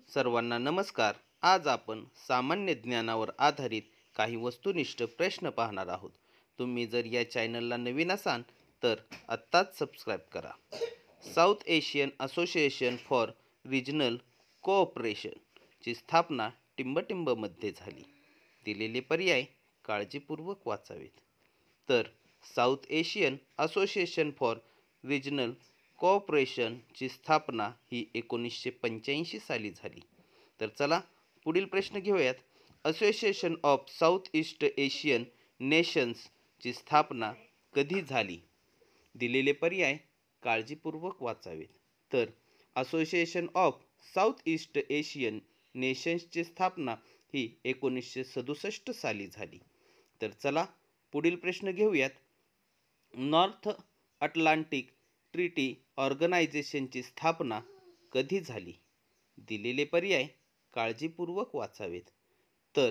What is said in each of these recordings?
सर्वांना नमस्कार. आज आपण सामान्य ज्ञानावर आधारित काही वस्तुनिष्ठ प्रश्न पाहणार आहोत. तुम्ही जर या चॅनलला नवीन असाल तर आत्ताच सबस्क्राईब करा. South Asian Association for Regional कोऑपरेशनची स्थापना टिंबटिंबमध्ये झाली. दिलेले पर्याय काळजीपूर्वक वाचावेत. तर South Asian Association for Regional कोऑपरेशनची स्थापना ही 1985 साली झाली. तर चला पुढील प्रश्न घेऊयात. Association of South East Asian नेशन्सची स्थापना कधी झाली? दिलेले पर्याय काळजीपूर्वक वाचावेत. तर Association of South East Asian नेशन्सची स्थापना ही 1967 साली झाली. तर चला पुढील प्रश्न घेऊयात. नॉर्थ अटलांटिक ट्रीटी ऑर्गनायझेशनची स्थापना कधी झाली? दिलेले पर्याय काळजीपूर्वक वाचावेत. तर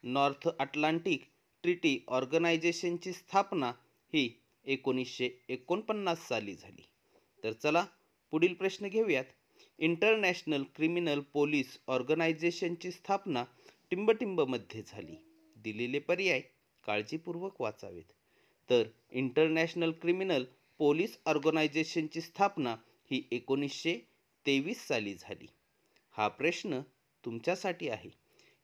नॉर्थ अटलांटिक ट्रीटी ऑर्गनायझेशनची स्थापना ही 1949 साली झाली. तर चला पुढील प्रश्न घेऊयात. इंटरनॅशनल क्रिमिनल पोलीस ऑर्गनायझेशनची स्थापना टिंबटिंबमध्ये झाली. दिलेले पर्याय काळजीपूर्वक वाचावेत. तर इंटरनॅशनल क्रिमिनल पोलीस ऑर्गनायझेशनची स्थापना ही 1923 साली झाली. हा प्रश्न तुमच्यासाठी आहे.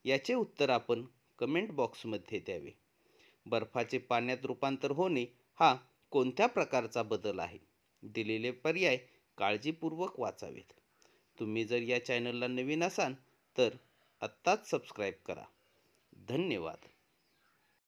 याचे उत्तर आपण कमेंट बॉक्समध्ये द्यावे. बर्फाचे पाण्यात रूपांतर होणे हा कोणत्या प्रकारचा बदल आहे? दिलेले पर्याय काळजीपूर्वक वाचावेत. तुम्ही जर या चॅनलला नवीन असाल तर आत्ताच सबस्क्राईब करा. धन्यवाद.